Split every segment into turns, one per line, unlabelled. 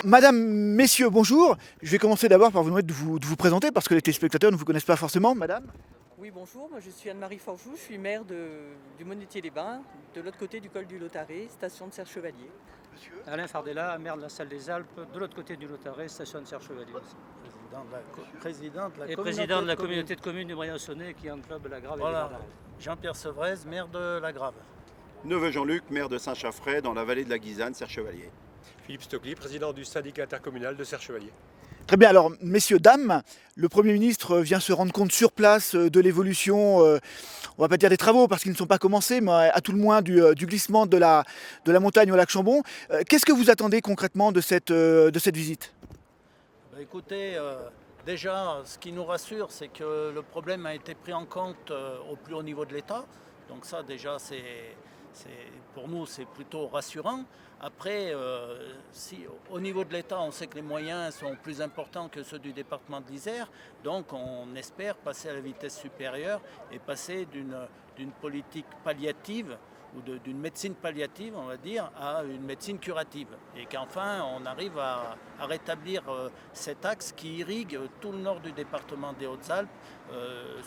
Madame, messieurs, bonjour. Je vais commencer d'abord par vous demander de vous présenter parce que les téléspectateurs ne vous connaissent pas forcément. Madame?
Oui, bonjour, moi je suis Anne-Marie Forjou, je suis maire du Monnetier-les-Bains, de l'autre côté du col du Lautaret, station de Serre-Chevalier.
Monsieur.
Alain Fardella, maire de la Salle des Alpes, de l'autre côté du Lautaret, station de Serre-Chevalier aussi. Président de la communauté de communes du Briançonnais qui englobe la Grave et les
Voilà,
Barbades.
Jean-Pierre Sevrez, maire de la Grave.
Neveu Jean-Luc, maire de Saint-Chaffray, dans la vallée de la Guisane, Serre-Chevalier.
Philippe Stockley, président du syndicat intercommunal de Serre-Chevalier.
Très bien, alors messieurs, dames, le Premier ministre vient se rendre compte sur place de l'évolution, on va pas dire des travaux parce qu'ils ne sont pas commencés, mais à tout le moins du glissement de la montagne au lac Chambon. Qu'est-ce que vous attendez concrètement de cette visite?
Écoutez, déjà, ce qui nous rassure, c'est que le problème a été pris en compte au plus haut niveau de l'État. Donc ça, déjà, pour nous, c'est plutôt rassurant. Après, si au niveau de l'État, on sait que les moyens sont plus importants que ceux du département de l'Isère, donc on espère passer à la vitesse supérieure et passer d'une politique palliative ou d'une médecine palliative, on va dire, à une médecine curative. Et qu'enfin, on arrive à rétablir cet axe qui irrigue tout le nord du département des Hautes-Alpes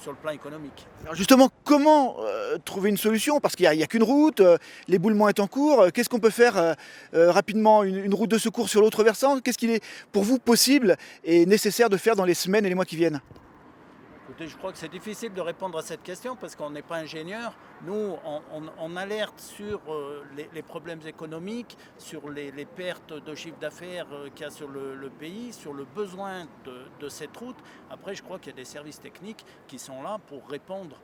sur le plan économique.
Alors justement, comment trouver une solution? Parce qu'il n'y a qu'une route, l'éboulement est en cours. Qu'est-ce qu'on peut faire rapidement? Une route de secours sur l'autre versant? Qu'est-ce qu'il est pour vous possible et nécessaire de faire dans les semaines et les mois qui viennent?
Écoutez, je crois que c'est difficile de répondre à cette question parce qu'on n'est pas ingénieur. Nous, on alerte sur les problèmes économiques, sur les pertes de chiffre d'affaires qu'il y a sur le pays, sur le besoin de cette route. Après, je crois qu'il y a des services techniques qui sont là pour répondre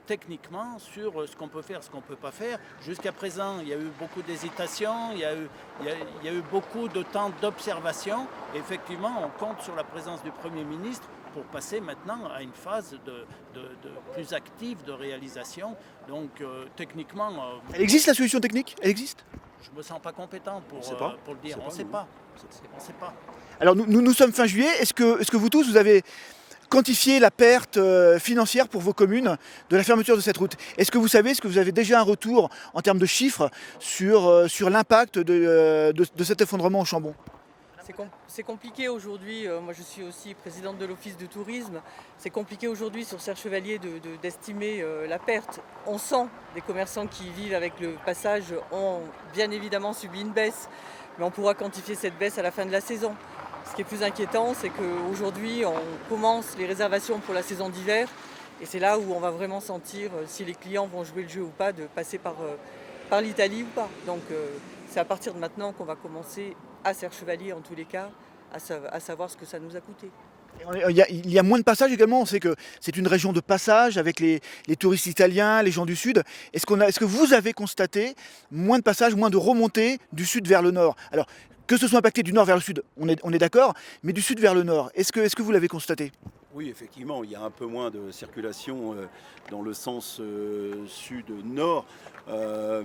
techniquement sur ce qu'on peut faire, ce qu'on ne peut pas faire. Jusqu'à présent, il y a eu beaucoup d'hésitations, il y a eu beaucoup de temps d'observation. Effectivement, on compte sur la présence du Premier ministre pour passer maintenant à une phase de plus active de réalisation. Donc techniquement...
Elle existe la solution technique? Elle existe?
Je ne me sens pas compétent pour le dire. On ne sait pas. On sait pas.
Alors nous sommes fin juillet. Est-ce que vous tous, vous avez quantifié la perte financière pour vos communes de la fermeture de cette route? Est-ce que vous avez déjà un retour en termes de chiffres sur l'impact de cet effondrement au Chambon?
C'est compliqué aujourd'hui, moi je suis aussi présidente de l'office de tourisme, c'est compliqué aujourd'hui sur Serre-Chevalier d'estimer la perte. On sent les commerçants qui vivent avec le passage ont bien évidemment subi une baisse, mais on pourra quantifier cette baisse à la fin de la saison. Ce qui est plus inquiétant, c'est qu'aujourd'hui on commence les réservations pour la saison d'hiver et c'est là où on va vraiment sentir si les clients vont jouer le jeu ou pas, de passer par l'Italie ou pas. Donc c'est à partir de maintenant qu'on va commencer à Serre-Chevalier en tous les cas, à savoir ce que ça nous a coûté.
Il y a moins de passages également, on sait que c'est une région de passage avec les touristes italiens, les gens du sud. Est-ce que vous avez constaté moins de passages, moins de remontées du sud vers le nord? Alors, que ce soit impacté du nord vers le sud, on est d'accord, mais du sud vers le nord, est-ce que vous l'avez constaté?
Oui, effectivement, il y a un peu moins de circulation dans le sens sud-nord.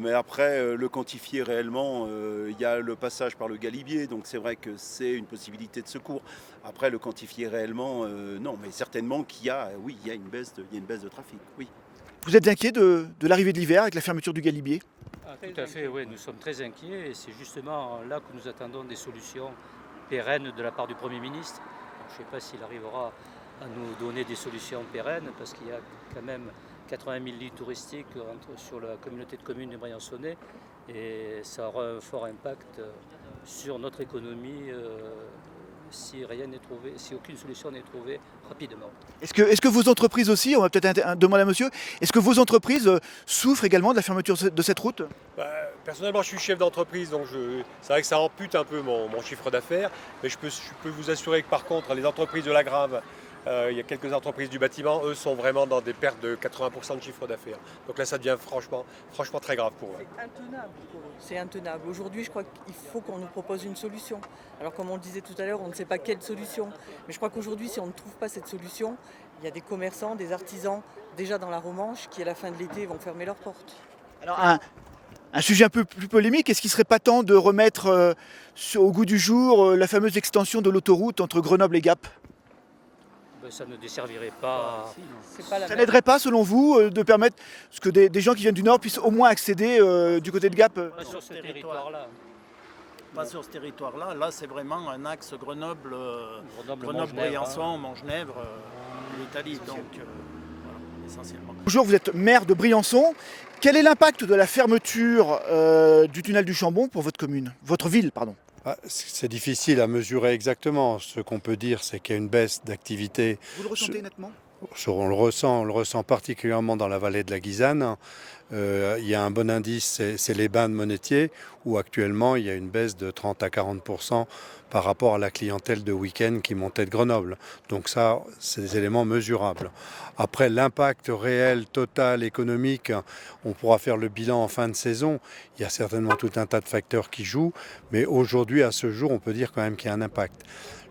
Mais après, le quantifier réellement, il y a le passage par le Galibier, donc c'est vrai que c'est une possibilité de secours. Après, le quantifier réellement, non, mais certainement qu'il y a, oui, il y a une baisse de trafic, oui.
Vous êtes inquiet de l'arrivée de l'hiver avec la fermeture du Galibier?
Tout à fait, oui, nous sommes très inquiets et c'est justement là que nous attendons des solutions pérennes de la part du Premier ministre. Je ne sais pas s'il arrivera à nous donner des solutions pérennes parce qu'il y a quand même 80 000 lits touristiques sur la communauté de communes du Briançonnais et ça aura un fort impact sur notre économie si aucune solution n'est trouvée rapidement.
Est-ce que vos entreprises aussi, on va peut-être demander à monsieur, est-ce que vos entreprises souffrent également de la fermeture de cette route?
Personnellement, je suis chef d'entreprise, donc c'est vrai que ça ampute un peu mon chiffre d'affaires, mais je peux vous assurer que par contre, les entreprises de la Grave, il y a quelques entreprises du bâtiment, eux sont vraiment dans des pertes de 80% de chiffre d'affaires. Donc là, ça devient franchement très grave pour eux.
C'est intenable pour eux. C'est intenable. Aujourd'hui, je crois qu'il faut qu'on nous propose une solution. Alors comme on le disait tout à l'heure, on ne sait pas quelle solution. Mais je crois qu'aujourd'hui, si on ne trouve pas cette solution, il y a des commerçants, des artisans, déjà dans la Romanche, qui à la fin de l'été vont fermer leurs portes.
Alors un sujet un peu plus polémique, est-ce qu'il ne serait pas temps de remettre au goût du jour la fameuse extension de l'autoroute entre Grenoble et Gap?
Ça ne desservirait pas.
Ça n'aiderait pas, selon vous, de permettre que des gens qui viennent du Nord puissent au moins accéder du côté de Gap
sur ce territoire-là.
pas sur ce territoire-là. Là, c'est vraiment un axe
Grenoble-Montgenèvre,
Briançon, Montgenèvre, l'Italie. Donc, voilà, essentiellement.
Bonjour, vous êtes maire de Briançon. Quel est l'impact de la fermeture du tunnel du Chambon pour votre commune, votre ville, pardon?
C'est difficile à mesurer exactement. Ce qu'on peut dire, c'est qu'il y a une baisse d'activité.
Vous le ressentez nettement?
On le ressent particulièrement dans la vallée de la Guisane. Il y a un bon indice, c'est les bains de Monetier, où actuellement il y a une baisse de 30 à 40% par rapport à la clientèle de week-end qui montait de Grenoble. Donc ça, c'est des éléments mesurables. Après, l'impact réel, total, économique, on pourra faire le bilan en fin de saison. Il y a certainement tout un tas de facteurs qui jouent, mais aujourd'hui, à ce jour, on peut dire quand même qu'il y a un impact.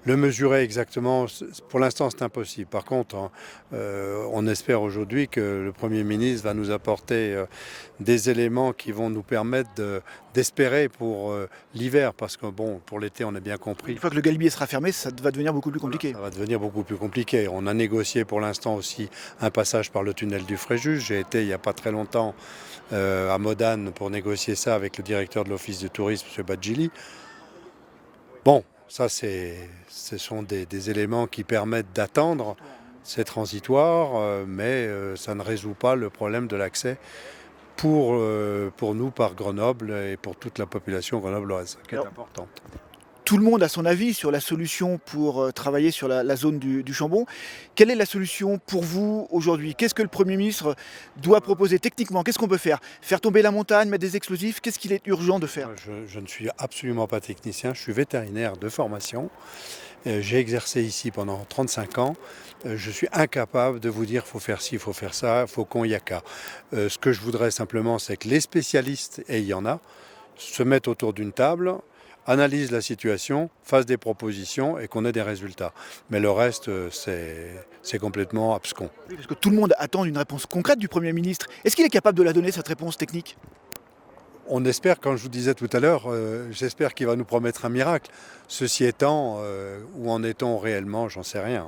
Le mesurer exactement, pour l'instant, c'est impossible. Par contre, on espère aujourd'hui que le Premier ministre va nous apporter des éléments qui vont nous permettre d'espérer pour l'hiver. Parce que, bon, pour l'été, on a bien compris.
Une fois que le Galibier sera fermé, ça va devenir beaucoup plus compliqué.
Ça va devenir beaucoup plus compliqué. On a négocié pour l'instant aussi un passage par le tunnel du Fréjus. J'ai été, il n'y a pas très longtemps, à Modane pour négocier ça avec le directeur de l'Office du tourisme, M. Badjili. Bon. Ça, ce sont des éléments qui permettent d'attendre. C'est transitoire, mais ça ne résout pas le problème de l'accès pour nous par Grenoble et pour toute la population grenobloise, qui est importante.
Tout le monde a son avis sur la solution pour travailler sur la zone du Chambon. Quelle est la solution pour vous aujourd'hui? Qu'est-ce que le Premier ministre doit proposer techniquement? Qu'est-ce qu'on peut faire? Faire tomber la montagne, mettre des explosifs? Qu'est-ce qu'il est urgent de faire?
Je ne suis absolument pas technicien, je suis vétérinaire de formation. J'ai exercé ici pendant 35 ans. Je suis incapable de vous dire faut faire ci, il faut faire ça, faut qu'on y a qu'à. Ce que je voudrais simplement, c'est que les spécialistes, et il y en a, se mettent autour d'une table, analyse la situation, fasse des propositions et qu'on ait des résultats. Mais le reste, c'est complètement abscon.
Oui, parce que tout le monde attend une réponse concrète du Premier ministre. Est-ce qu'il est capable de la donner, cette réponse technique?
On espère, comme je vous disais tout à l'heure, j'espère qu'il va nous promettre un miracle. Ceci étant, où en est-on réellement, j'en sais rien.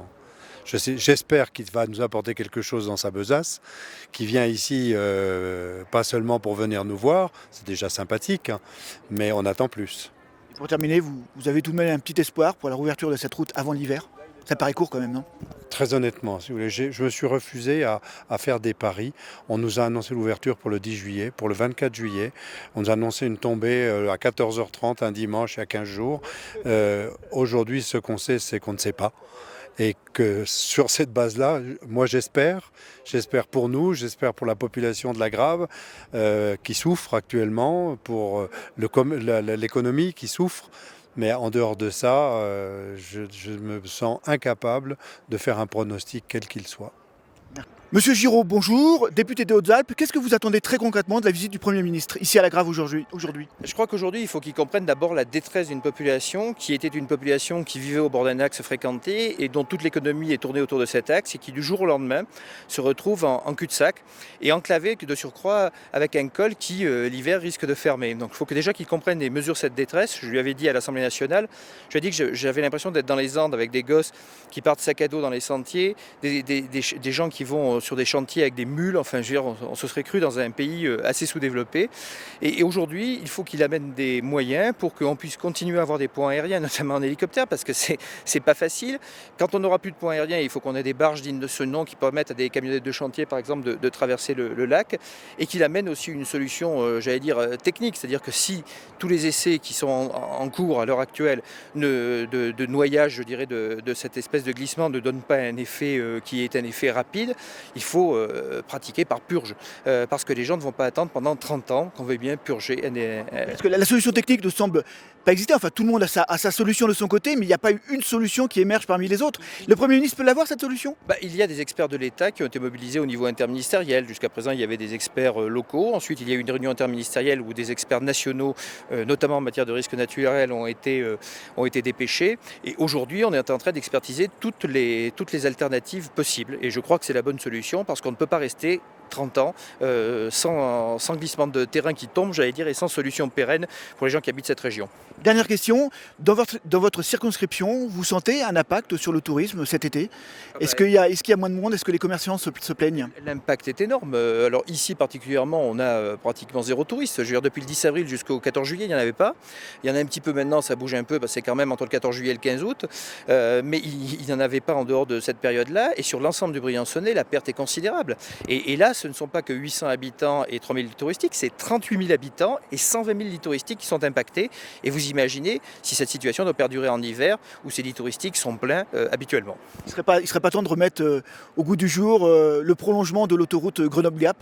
J'espère qu'il va nous apporter quelque chose dans sa besace, qui vient ici pas seulement pour venir nous voir, c'est déjà sympathique, hein, mais on attend plus.
Pour terminer, vous avez tout de même un petit espoir pour la réouverture de cette route avant l'hiver? Ça paraît court quand même, non?
Très honnêtement, si vous voulez, je me suis refusé à faire des paris. On nous a annoncé l'ouverture pour le 10 juillet, pour le 24 juillet. On nous a annoncé une tombée à 14h30 un dimanche il y a 15 jours. Aujourd'hui, ce qu'on sait, c'est qu'on ne sait pas. Et que sur cette base-là, moi j'espère pour nous, j'espère pour la population de la Grave qui souffre actuellement, pour l'économie qui souffre. Mais en dehors de ça, je me sens incapable de faire un pronostic quel qu'il soit.
Monsieur Giraud, bonjour, député des Hautes-Alpes. Qu'est-ce que vous attendez très concrètement de la visite du Premier ministre ici à la Grave aujourd'hui?
Je crois qu'aujourd'hui, il faut qu'ils comprennent d'abord la détresse d'une population qui était une population qui vivait au bord d'un axe fréquenté et dont toute l'économie est tournée autour de cet axe et qui du jour au lendemain se retrouve en cul-de-sac et enclavé de surcroît avec un col qui l'hiver risque de fermer. Donc il faut que déjà qu'ils comprennent et mesurent cette détresse. Je lui avais dit à l'Assemblée nationale, je lui ai dit que j'avais l'impression d'être dans les Andes avec des gosses qui partent sac à dos dans les sentiers, des gens qui vont sur des chantiers avec des mules, enfin je veux dire, on se serait cru dans un pays assez sous-développé. Et aujourd'hui, il faut qu'il amène des moyens pour qu'on puisse continuer à avoir des ponts aériens, notamment en hélicoptère, parce que c'est pas facile. Quand on n'aura plus de ponts aériens, il faut qu'on ait des barges dignes de ce nom qui permettent à des camionnettes de chantier, par exemple, de traverser le lac, et qu'il amène aussi une solution, j'allais dire, technique, c'est-à-dire que si tous les essais qui sont en cours à l'heure actuelle de noyage, je dirais, de cette espèce de glissement ne donnent pas un effet qui est un effet rapide, il faut pratiquer par purge, parce que les gens ne vont pas attendre pendant 30 ans qu'on veuille bien purger.
Parce que la solution technique ne semble pas exister, enfin tout le monde a sa solution de son côté, mais il n'y a pas eu une solution qui émerge parmi les autres. Le Premier ministre peut l'avoir, cette solution?
Il y a des experts de l'État qui ont été mobilisés au niveau interministériel. Jusqu'à présent, il y avait des experts locaux. Ensuite, il y a eu une réunion interministérielle où des experts nationaux, notamment en matière de risques naturels, ont été dépêchés. Et aujourd'hui, on est en train d'expertiser toutes les alternatives possibles. Et je crois que c'est la bonne solution parce qu'on ne peut pas rester 30 ans, sans glissement de terrain qui tombe, j'allais dire, et sans solution pérenne pour les gens qui habitent cette région.
Dernière question, dans votre circonscription, vous sentez un impact sur le tourisme cet été? Est-ce qu'il y a moins de monde? Est-ce que les commerçants se plaignent?
L'impact est énorme. Alors ici particulièrement, on a pratiquement zéro touriste. Je veux dire, depuis le 10 avril jusqu'au 14 juillet, il n'y en avait pas. Il y en a un petit peu maintenant, ça bouge un peu, parce que c'est quand même entre le 14 juillet et le 15 août. Mais il n'y en avait pas en dehors de cette période-là. Et sur l'ensemble du Briançonnais, la perte est considérable. Et là, ce ne sont pas que 800 habitants et 3000 lits touristiques, c'est 38 000 habitants et 120 000 lits touristiques qui sont impactés. Et vous imaginez si cette situation doit perdurer en hiver, où ces lits touristiques sont pleins habituellement.
Il ne serait pas temps de remettre au goût du jour le prolongement de l'autoroute Grenoble-Gap?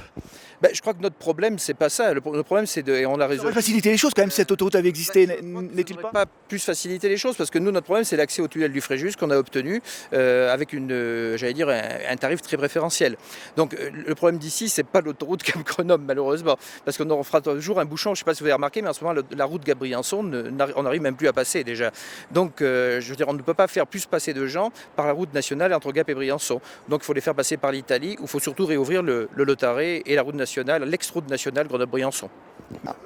Je crois que notre problème, c'est pas ça. Notre problème, c'est et on l'a
Ça
résolu.
aurait facilité les choses quand même, cette autoroute avait existé, n'est-il
Ça
pas?
n'aurait pas plus faciliter les choses, parce que nous, notre problème, c'est l'accès au tunnel du Fréjus qu'on a obtenu avec un tarif très préférentiel. Donc le problème d'ici, c'est pas l'autoroute Cap-Grenoble, malheureusement, parce qu'on fera toujours un bouchon. Je ne sais pas si vous avez remarqué, mais en ce moment, la route Gap-Briançon, on n'arrive même plus à passer déjà. Donc je veux dire, on ne peut pas faire plus passer de gens par la route nationale entre Gap et Briançon. Donc il faut les faire passer par l'Italie, où il faut surtout réouvrir le Lotaré et la route nationale, l'ex-route nationale Grenoble-Briançon.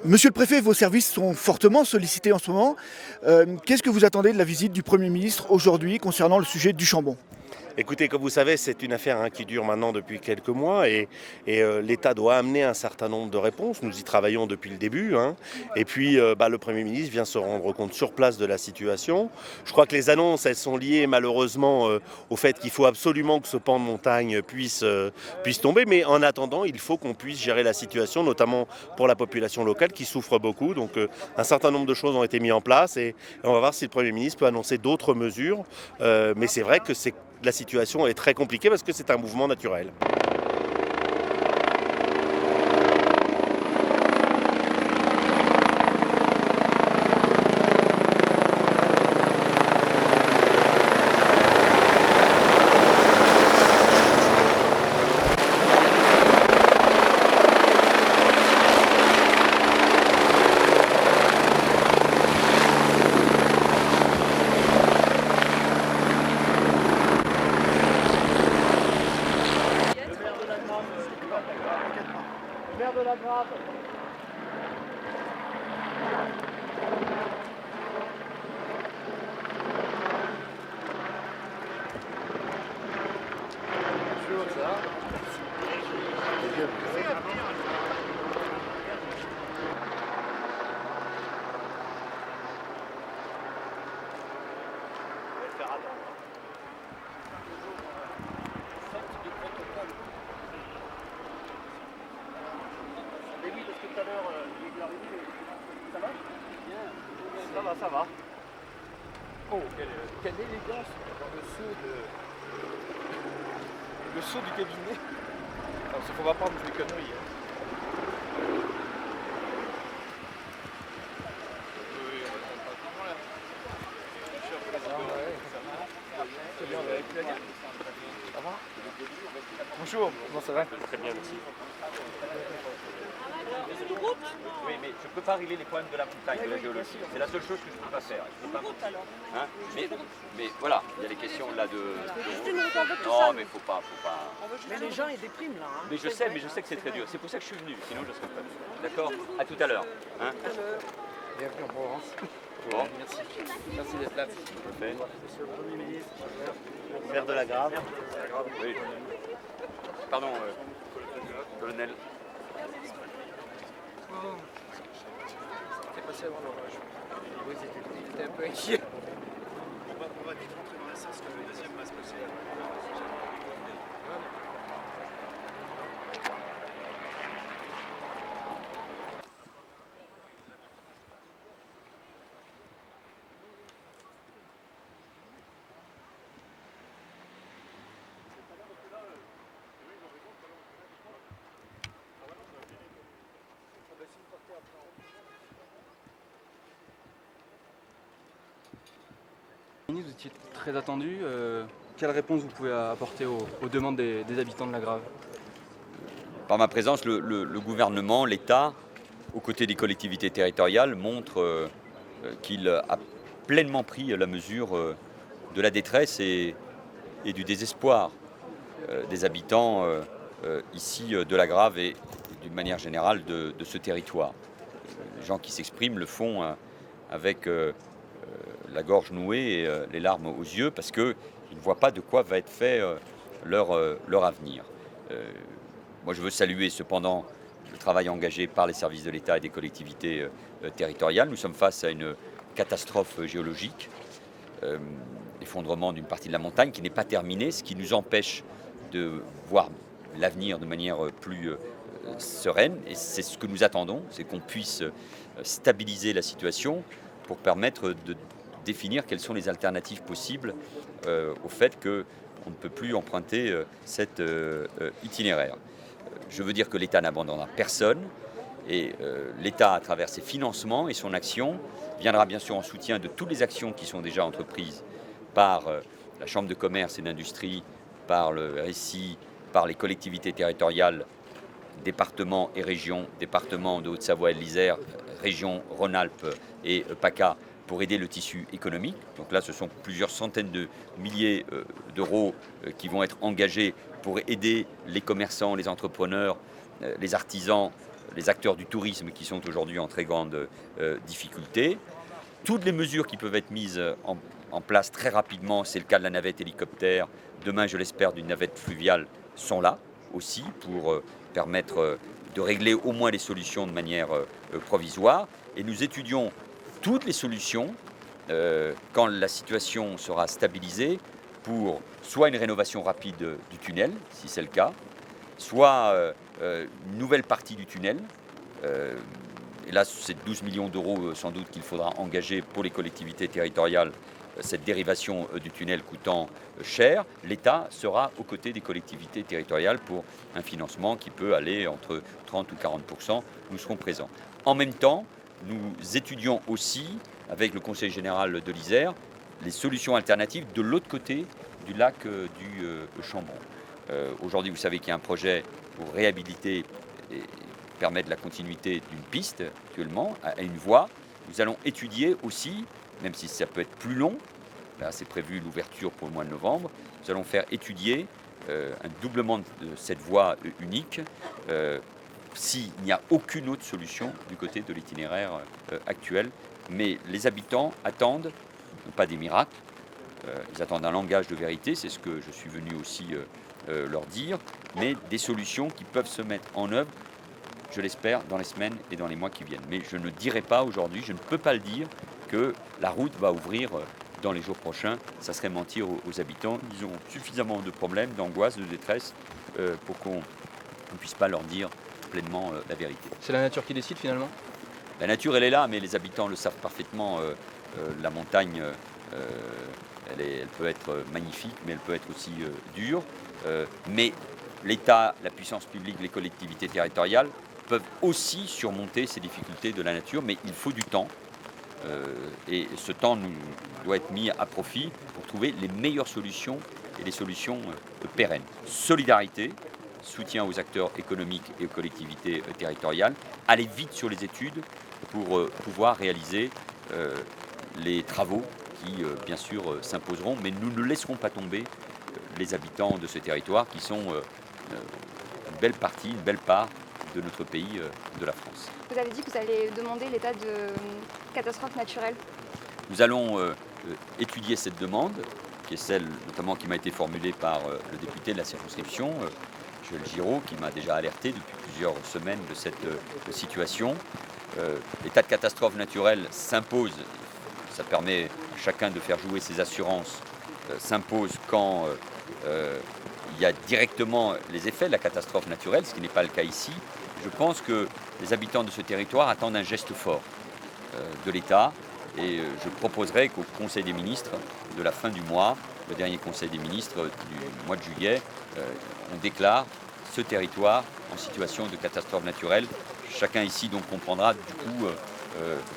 Monsieur le préfet, vos services sont fortement sollicités en ce moment. Qu'est-ce que vous attendez de la visite du Premier ministre aujourd'hui concernant le sujet du Chambon?
Écoutez, comme vous savez, c'est une affaire qui dure maintenant depuis quelques mois et l'État doit amener un certain nombre de réponses. Nous y travaillons depuis le début. Et puis, le Premier ministre vient se rendre compte sur place de la situation. Je crois que les annonces, elles sont liées malheureusement au fait qu'il faut absolument que ce pan de montagne puisse tomber. Mais en attendant, il faut qu'on puisse gérer la situation, notamment pour la population locale qui souffre beaucoup. Donc, un certain nombre de choses ont été mises en place et on va voir si le Premier ministre peut annoncer d'autres mesures. Mais c'est vrai que la situation est très compliquée parce que c'est un mouvement naturel.
Ça va.
Oh, quelle élégance dans le saut du cabinet. Alors, il faut pas prendre des conneries. Ça va? Bonjour, comment ça va?
Très bien, merci. Oui, mais je ne peux pas régler les problèmes de la montagne, de la géologie. C'est la seule chose que je ne peux pas faire. Je peux pas... Hein, mais voilà, il y a les questions là de route. Non, mais faut pas.
Mais les gens, ils dépriment là.
Mais je sais que c'est très dur. C'est pour ça que je suis venu, sinon je ne serais pas venu. D'accord? À tout à l'heure. Hein?
Bienvenue en Provence.
Bon.
Merci d'être là.
Parfait.
Monsieur le Premier ministre, maire de la Grave.
Oui. Pardon, colonel.
C'était passé avant l'orage. Oui, c'était un peu inquiet.
On va vite rentrer dans la salle, parce que le deuxième va se passer.
Vous étiez très attendu. Quelle réponse vous pouvez apporter aux demandes des habitants de la Grave?
Par ma présence, le gouvernement, l'État, aux côtés des collectivités territoriales, montre qu'il a pleinement pris la mesure de la détresse et du désespoir des habitants ici de la Grave et d'une manière générale de ce territoire. Les gens qui s'expriment le font avec la gorge nouée et les larmes aux yeux parce qu'ils ne voient pas de quoi va être fait leur avenir. Moi, je veux saluer cependant le travail engagé par les services de l'État et des collectivités territoriales. Nous sommes face à une catastrophe géologique, l'effondrement d'une partie de la montagne qui n'est pas terminée, ce qui nous empêche de voir l'avenir de manière plus sereine. Et c'est ce que nous attendons, c'est qu'on puisse stabiliser la situation pour permettre de définir quelles sont les alternatives possibles au fait qu'on ne peut plus emprunter cet itinéraire. Je veux dire que l'État n'abandonnera personne et l'État, à travers ses financements et son action, viendra bien sûr en soutien de toutes les actions qui sont déjà entreprises par la Chambre de commerce et d'industrie, par le RSI, par les collectivités territoriales, départements et régions, départements de Haute-Savoie et de l'Isère, région Rhône-Alpes et PACA, pour aider le tissu économique. Donc là, ce sont plusieurs centaines de milliers d'euros qui vont être engagés pour aider les commerçants, les entrepreneurs, les artisans, les acteurs du tourisme qui sont aujourd'hui en très grande difficulté. Toutes les mesures qui peuvent être mises en place très rapidement, c'est le cas de la navette hélicoptère, demain je l'espère d'une navette fluviale, sont là aussi pour permettre de régler au moins les solutions de manière provisoire. Et nous étudions toutes les solutions quand la situation sera stabilisée pour soit une rénovation rapide du tunnel, si c'est le cas, soit une nouvelle partie du tunnel. Et là, c'est 12 millions d'euros sans doute qu'il faudra engager pour les collectivités territoriales, cette dérivation du tunnel coûtant cher. L'État sera aux côtés des collectivités territoriales pour un financement qui peut aller entre 30 ou 40%. Nous serons présents. En même temps, nous étudions aussi, avec le Conseil général de l'Isère, les solutions alternatives de l'autre côté du lac du Chambon. Aujourd'hui, vous savez qu'il y a un projet pour réhabiliter et permettre la continuité d'une piste actuellement à une voie. Nous allons étudier aussi, même si ça peut être plus long, là c'est prévu l'ouverture pour le mois de novembre, nous allons faire étudier un doublement de cette voie unique s'il n'y a aucune autre solution du côté de l'itinéraire actuel. Mais les habitants attendent, non pas des miracles, ils attendent un langage de vérité, c'est ce que je suis venu aussi leur dire, mais des solutions qui peuvent se mettre en œuvre, je l'espère, dans les semaines et dans les mois qui viennent. Mais je ne dirai pas aujourd'hui, je ne peux pas le dire, que la route va ouvrir dans les jours prochains. Ça serait mentir aux habitants. Ils ont suffisamment de problèmes, d'angoisse, de détresse pour qu'on ne puisse pas leur dire pleinement la vérité.
C'est la nature qui décide finalement ?
La nature, elle est là, mais les habitants le savent parfaitement. La montagne, elle peut être magnifique, mais elle peut être aussi dure. Mais l'État, la puissance publique, les collectivités territoriales peuvent aussi surmonter ces difficultés de la nature, mais il faut du temps. Et ce temps doit être mis à profit pour trouver les meilleures solutions et les solutions pérennes. Solidarité, soutien aux acteurs économiques et aux collectivités territoriales, aller vite sur les études pour pouvoir réaliser les travaux qui, bien sûr, s'imposeront, mais nous ne laisserons pas tomber les habitants de ce territoire qui sont une belle partie, une belle part de notre pays, de la France.
Vous avez dit que vous allez demander l'état de catastrophe naturelle.
Nous allons étudier cette demande, qui est celle notamment qui m'a été formulée par le député de la circonscription, Joël Giraud, qui m'a déjà alerté depuis plusieurs semaines de cette situation. L'état de catastrophe naturelle s'impose, ça permet à chacun de faire jouer ses assurances, s'impose quand il y a directement les effets de la catastrophe naturelle, ce qui n'est pas le cas ici. Je pense que les habitants de ce territoire attendent un geste fort de l'État et je proposerai qu'au Conseil des ministres de la fin du mois, le dernier Conseil des ministres du mois de juillet, on déclare ce territoire en situation de catastrophe naturelle. Chacun ici donc comprendra du coup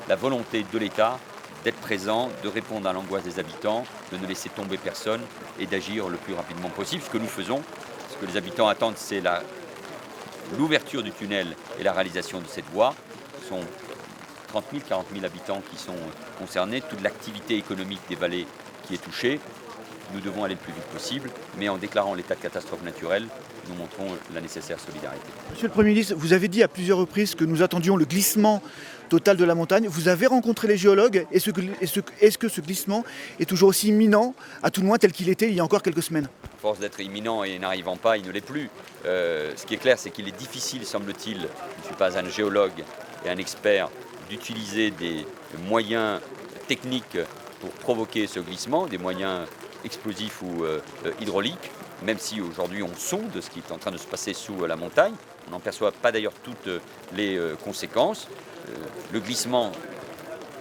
la volonté de l'État d'être présent, de répondre à l'angoisse des habitants, de ne laisser tomber personne et d'agir le plus rapidement possible. Ce que nous faisons, ce que les habitants attendent, c'est l'ouverture du tunnel et la réalisation de cette voie. Ce sont 30 000, 40 000 habitants qui sont concernés, toute l'activité économique des vallées qui est touchée. Nous devons aller le plus vite possible, mais en déclarant l'état de catastrophe naturelle, nous montrons la nécessaire solidarité.
Monsieur le Premier ministre, vous avez dit à plusieurs reprises que nous attendions le glissement total de la montagne. Vous avez rencontré les géologues. Est-ce que ce glissement est toujours aussi imminent, à tout le moins tel qu'il était il y a encore quelques semaines?
À force d'être imminent et n'arrivant pas, il ne l'est plus. Ce qui est clair, c'est qu'il est difficile, semble-t-il, je ne suis pas un géologue et un expert, d'utiliser des moyens techniques pour provoquer ce glissement, des moyens explosifs ou hydrauliques, même si aujourd'hui on sonde ce qui est en train de se passer sous la montagne. On n'en perçoit pas d'ailleurs toutes les conséquences. Le glissement,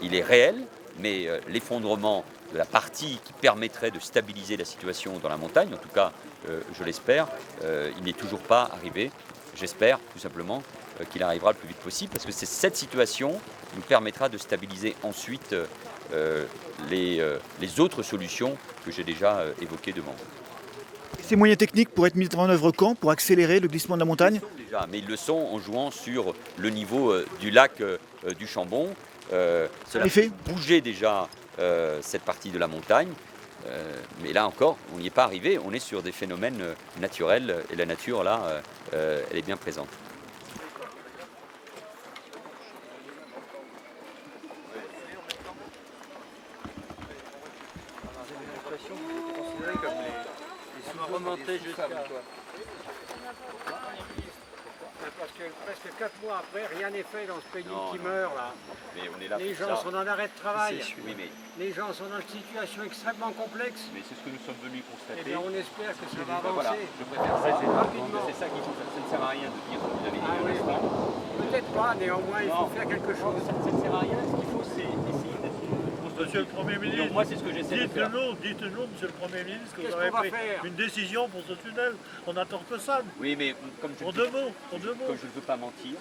il est réel, mais l'effondrement de la partie qui permettrait de stabiliser la situation dans la montagne, en tout cas je l'espère, il n'est toujours pas arrivé. J'espère tout simplement qu'il arrivera le plus vite possible, parce que c'est cette situation qui nous permettra de stabiliser ensuite les autres solutions que j'ai déjà évoquées devant vous.
Ces moyens techniques pourraient être mis en œuvre quand pour accélérer le glissement de la montagne?
Déjà, mais ils le sont en jouant sur le niveau du lac du Chambon. Cela fait bouger déjà cette partie de la montagne. Mais là encore, on n'y est pas arrivé. On est sur des phénomènes naturels et la nature, là, elle est bien présente.
Remonter jusqu'à... Parce que presque 4 mois après, rien n'est fait dans ce pays qui meurt là.
Mais on est là
les
pour
gens
ça.
sont en arrêt de travail.
Oui, mais...
Les gens sont dans une situation extrêmement complexe.
Mais c'est ce que nous sommes venus constater.
Et bien on espère que ça va
Voilà,
avancer.
je préfère ça.
Rapidement.
C'est ça qui ça ne sert à rien de dire ce que vous avez dit.
Peut-être pas, néanmoins il faut faire quelque chose.
Ça ne sert à rien. Ce qu'il faut, c'est essayer d'être...
Monsieur le Premier ministre,
donc moi c'est ce que j'essaie de faire.
Dites-nous, Monsieur le Premier ministre, que
Qu'est-ce
vous avez
qu'on va
pris
faire
une décision pour ce tunnel. On attend que ça.
Oui, mais comme je,
En deux mots.
comme je ne veux pas mentir,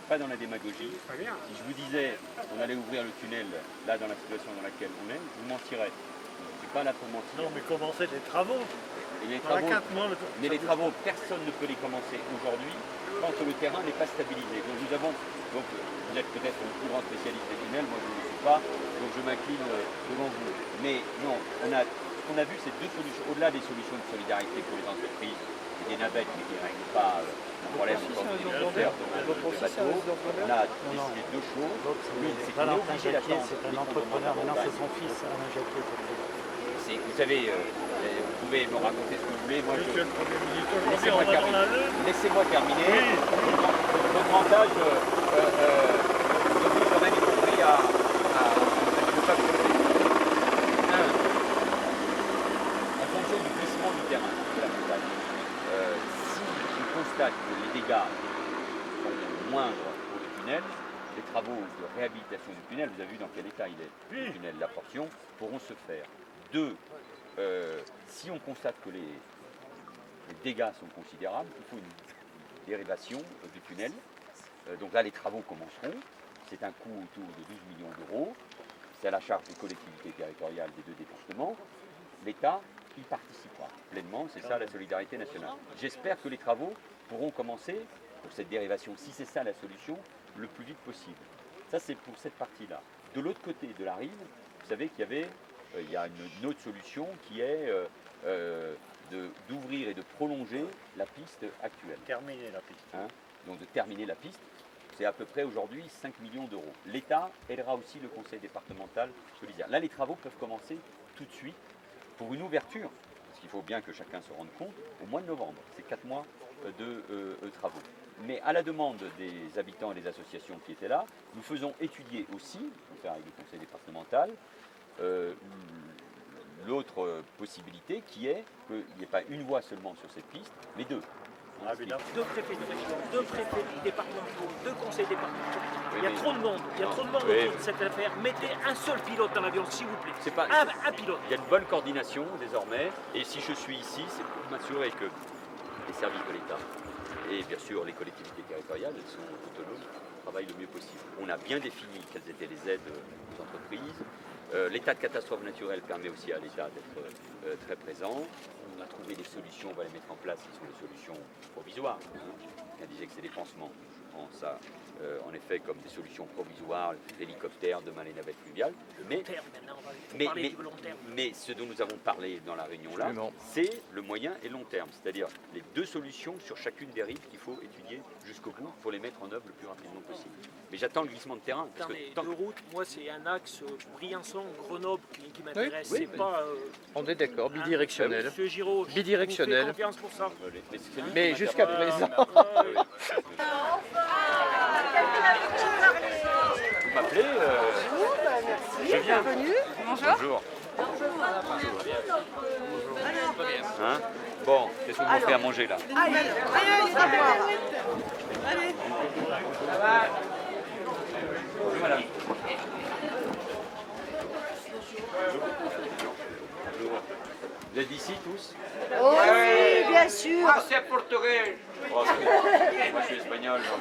pas dans la démagogie.
Très bien.
Si je vous disais on allait ouvrir le tunnel là dans la situation dans laquelle on est, je vous mentirais. Je ne suis pas là pour mentir.
Non, mais commencez les travaux.
Et les
Dans
travaux,
4 mois,
mais les travaux, personne ne peut les commencer aujourd'hui tant que le terrain n'est pas stabilisé. Donc nous avons, donc vous êtes peut-être le plus grand spécialiste des tunnels, moi je ne le suis pas, donc je m'incline devant vous. Mais non, on a vu ces deux solutions, au-delà des solutions de solidarité pour les entreprises, des navettes mais qui ne règlent pas le problème encore du faire de bateau. On a décidé deux choses. L'une, c'est qu'on est obligé d'attendre.
C'est un entrepreneur, maintenant c'est son fils, Alain Jacquier.
Vous savez, vous pouvez me raconter ce que vous voulez. Moi,
Monsieur le Premier ministre,
laissez-moi
aujourd'hui, on va dans la
terminer.
lune.
Laissez-moi terminer. Le grand âge de vous, quand même, y compris à ne pas compter. En fonction du glissement du terrain de la montagne, si je constate que les dégâts sont moindres pour le tunnel, les travaux de réhabilitation du tunnel, vous avez vu dans quel état il est, le tunnel, la portion, pourront se faire. Deux, si on constate que les dégâts sont considérables, il faut une dérivation du tunnel. Donc là, les travaux commenceront. C'est un coût autour de 12 millions d'euros. C'est à la charge des collectivités territoriales des deux départements. L'État y participera pleinement. C'est ça la solidarité nationale. J'espère que les travaux pourront commencer pour cette dérivation, si c'est ça la solution, le plus vite possible. Ça, c'est pour cette partie-là. De l'autre côté de la rive, vous savez qu'il y avait il y a une autre solution qui est d'ouvrir et de prolonger la piste actuelle.
Terminer la piste.
Donc de terminer la piste, c'est à peu près aujourd'hui 5 millions d'euros. L'État aidera aussi le conseil départemental solidaire. Là, les travaux peuvent commencer tout de suite pour une ouverture, parce qu'il faut bien que chacun se rende compte, au mois de novembre. C'est 4 mois de travaux. Mais à la demande des habitants et des associations qui étaient là, nous faisons étudier aussi, on faire avec le conseil départemental, l'autre possibilité qui est qu'il n'y ait pas une voie seulement sur cette piste, mais deux.
Deux préfets de région, deux préfets départementaux, deux conseils départementaux.
Oui,
il y a trop de monde, autour de cette affaire. Mettez un seul pilote dans l'avion, s'il vous plaît.
C'est pas,
un pilote.
Il y a une bonne coordination désormais, et si je suis ici, c'est pour m'assurer que les services de l'État et bien sûr les collectivités territoriales, elles sont autonomes, travaillent le mieux possible. On a bien défini quelles étaient les aides aux entreprises. L'état de catastrophe naturelle permet aussi à l'État d'être très présent. On a trouvé des solutions, on va les mettre en place, qui sont des solutions provisoires. Quelqu'un disait que c'est des pansements, je prends ça en effet comme des solutions provisoires, l'hélicoptère, demain les navettes fluviales. Mais ce dont nous avons parlé dans la réunion là, c'est le moyen et long terme, c'est-à-dire les deux solutions sur chacune des rives qu'il faut étudier jusqu'au bout pour les mettre en œuvre le plus rapidement possible. Mais j'attends le glissement de terrain.
Dans les deux routes, moi c'est un axe Briançon-Grenoble qui m'intéresse. Oui, c'est pas.
On est d'accord, bidirectionnel.
Monsieur Giraud,
bidirectionnel.
Je vous fais confiance pour ça.
Mais jusqu'à présent.
Vous m'appelez je viens.
Bonjour.
Bonjour. Hein bon, qu'est-ce que vous me faites à manger là?
Allez.
Bonjour madame. Vous êtes d'ici tous?
Oh oui, bien sûr.
Ah, c'est portugais. Oh, moi je suis espagnol. Donc...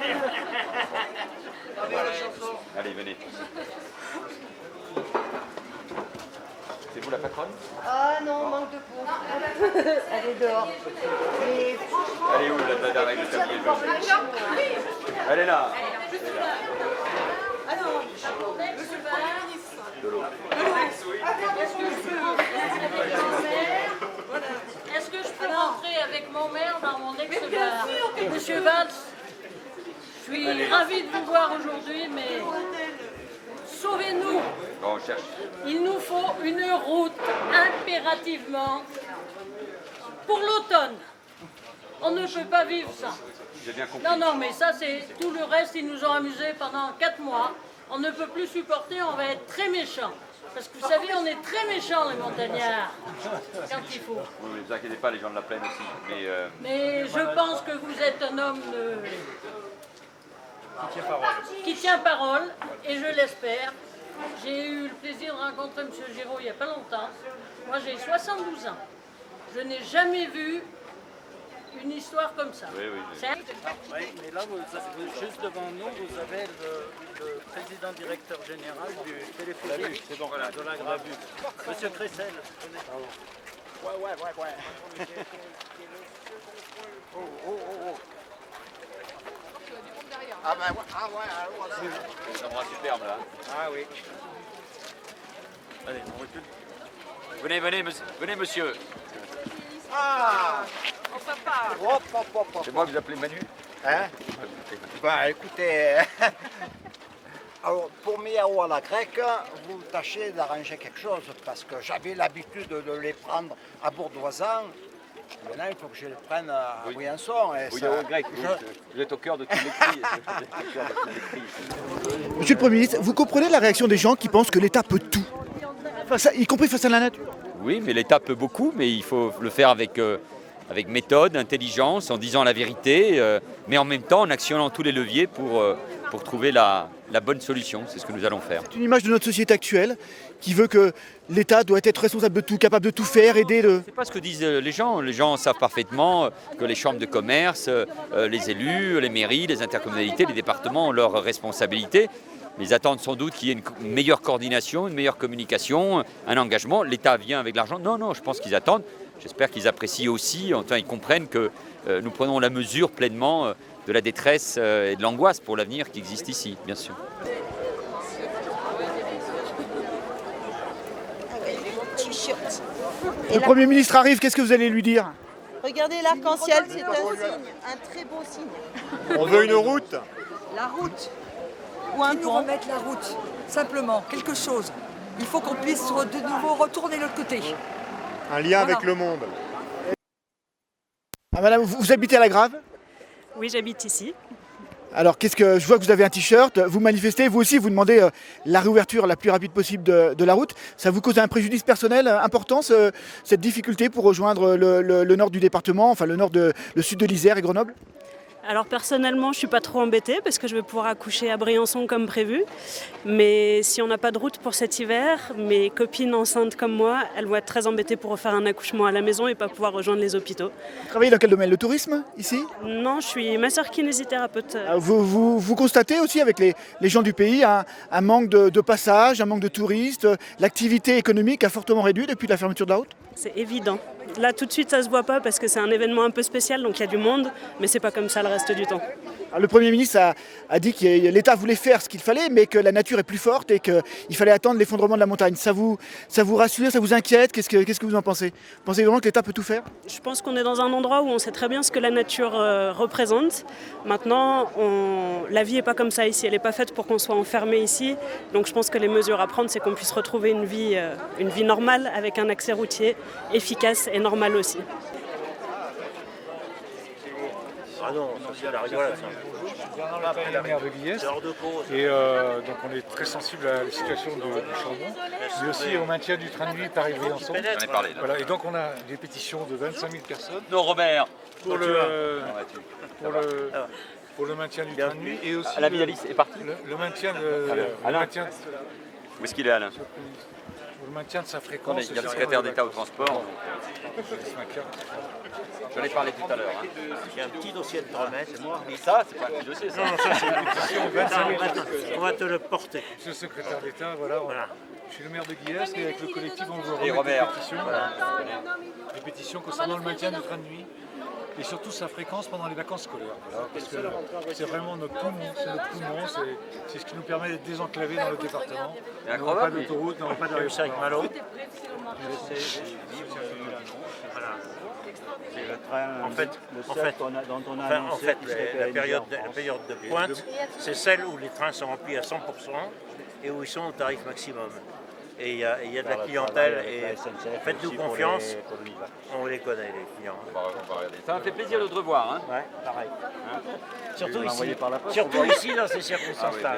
Allez, venez. C'est vous la patronne?
Ah non, manque de peau. Elle est dehors. Mais franchement...
Elle est où la dada avec le tablier jaune? Elle est là.
Alors, monsieur le Premier ministre.
De l'eau.
Est-ce que je peux rentrer avec mon maire dans mon ex-bar? Monsieur Valls, je suis ravie de vous voir aujourd'hui, mais sauvez-nous.
Bon, on cherche.
Il nous faut une route impérativement pour l'automne. On ne peut pas vivre ça.
J'ai bien compris.
Non, mais ça c'est tout le reste. Ils nous ont amusés pendant 4 mois. On ne peut plus supporter, on va être très méchants. Parce que vous savez, on est très méchants les montagnards, quand il faut.
Oui, ne vous inquiétez pas, les gens de la plaine aussi.
Mais je pense que vous êtes un homme qui tient parole, et je l'espère. J'ai eu le plaisir de rencontrer M. Giraud il n'y a pas longtemps. Moi j'ai 72 ans. Je n'ai jamais vu une histoire comme ça.
Oui.
Oui, mais là, juste devant nous, vous avez le président directeur général du téléphérique de la Grave. Monsieur Cressel. Ouais. Oh. Ah ouais.
C'est un endroit superbe là.
Ah oui.
Allez, on recule. Venez monsieur.
Ah, oh papa.
C'est moi que vous appelez Manu?
Hein? Bah écoutez, alors pour mes yaourts à la grecque, vous tâchez d'arranger quelque chose parce que j'avais l'habitude de les prendre à Bourdoisan. Maintenant, il faut que je les prenne à Briançon.
Oui, au grec, vous êtes au cœur de tous les cris.
Monsieur le Premier ministre, vous comprenez la réaction des gens qui pensent que l'État peut tout, y compris face à la nature?
Oui, mais l'État peut beaucoup, mais il faut le faire avec méthode, intelligence, en disant la vérité, mais en même temps en actionnant tous les leviers pour trouver la bonne solution. C'est ce que nous allons faire.
C'est une image de notre société actuelle qui veut que l'État doit être responsable de tout, capable de tout faire, aider.
C'est pas ce que disent les gens. Les gens savent parfaitement que les chambres de commerce, les élus, les mairies, les intercommunalités, les départements ont leurs responsabilités. Ils attendent sans doute qu'il y ait une meilleure coordination, une meilleure communication, un engagement. L'État vient avec l'argent. Non, je pense qu'ils attendent. J'espère qu'ils apprécient aussi, enfin ils comprennent que nous prenons la mesure pleinement de la détresse et de l'angoisse pour l'avenir qui existe ici, bien sûr.
Le Premier ministre arrive, qu'est-ce que vous allez lui dire?
Regardez l'arc-en-ciel, c'est un signe, un très beau signe.
On veut une route.
La route. Ou un pont. Remettre la route, simplement, quelque chose. Il faut qu'on puisse de nouveau retourner de l'autre côté.
Un lien avec le monde.
Ah, madame, vous habitez à la Grave?
Oui, j'habite ici.
Alors, je vois que vous avez un t-shirt, vous manifestez, vous aussi, vous demandez la réouverture la plus rapide possible de la route. Ça vous cause un préjudice personnel important, cette difficulté pour rejoindre le nord du département, enfin le sud de l'Isère et Grenoble?
Alors personnellement, je ne suis pas trop embêtée parce que je vais pouvoir accoucher à Briançon comme prévu. Mais si on n'a pas de route pour cet hiver, mes copines enceintes comme moi, elles vont être très embêtées pour refaire un accouchement à la maison et pas pouvoir rejoindre les hôpitaux.
Vous travaillez dans quel domaine? Le tourisme, ici?
Non, je suis masseur kinésithérapeute.
Vous constatez aussi avec les gens du pays un manque de passages, un manque de touristes, l'activité économique a fortement réduit depuis la fermeture de la route?
C'est évident. Là, tout de suite, ça se voit pas parce que c'est un événement un peu spécial, donc il y a du monde, mais c'est pas comme ça le reste du temps.
Alors, le Premier ministre a dit que l'État voulait faire ce qu'il fallait, mais que la nature est plus forte et qu'il fallait attendre l'effondrement de la montagne. Ça vous rassure, ça vous inquiète? Qu'est-ce que vous en pensez? Vous pensez vraiment que l'État peut tout faire?
Je pense qu'on est dans un endroit où on sait très bien ce que la nature représente. Maintenant, la vie n'est pas comme ça ici, elle n'est pas faite pour qu'on soit enfermé ici. Donc je pense que les mesures à prendre, c'est qu'on puisse retrouver une vie normale avec un accès routier efficace et normal aussi.
Ah non, ça c'est la rigolade ça.
Après la maire de Guillestre. Et donc on est très sensible à la situation du charbon, mais aussi au maintien du train de nuit Paris-Briançon.
J'en ai parlé là.
Voilà, et donc on a des pétitions de 25 000 personnes.
Non, Robert.
Pour le maintien du train de nuit et aussi
la Vidalis est parti.
le maintien
Où est-ce qu'il est, Alain?
Pour le maintien de sa fréquence.
Il y a le secrétaire d'État au transport. J'en ai parlé tout à l'heure. Hein.
Il y a un petit dossier de remettre, c'est moi.
Et ça, c'est pas un petit dossier, ça.
Non, ça c'est une pétition. 25 000.
On va te le porter.
Monsieur le secrétaire d'État, voilà. Je suis le maire de Guillestre et avec le collectif on veut
remettre
des pétitions. Des pétitions concernant le maintien du train de nuit. Et surtout sa fréquence pendant les vacances scolaires. Voilà, parce que c'est vraiment notre poumon, c'est ce qui nous permet d'être désenclavés dans le département. Nous n'avons pas d'autoroute, nous n'avons pas de
ça avec Malo. En fait, la période de pointe, c'est celle où les trains sont remplis à 100% et où ils sont au tarif maximum. Et il y a de la clientèle et faites-nous confiance, on les connaît les clients.
Ça m'a fait plaisir de te revoir. Hein.
Ouais, pareil. Surtout ici, dans ces circonstances-là.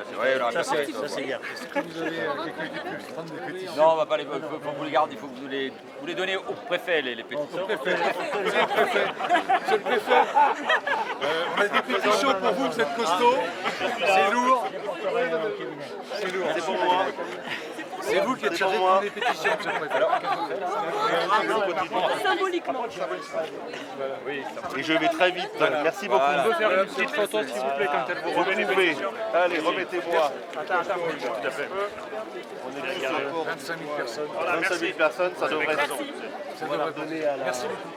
Ça c'est bien.
Est-ce que vous avez quelqu'un qui peut prendre des pétitions?
Non, on va pas les, vous les garder, il faut que vous les donnez au préfet, les pétitions.
Au préfet. Monsieur le préfet, on a des pétitions pour vous, vous êtes costaud. C'est lourd. C'est lourd.
C'est pour moi.
C'est vous qui êtes chargé de prendre des pétitions, monsieur le préfet.
Symboliquement.
Et je vais très vite. Merci beaucoup.
On peut faire une petite photo, s'il vous plaît, quand elle vous
Retrouvez. Allez, remettez-moi.
Attends, tout à fait.
On est 25 000 personnes.
25 000 personnes, ça devrait être.
Merci beaucoup.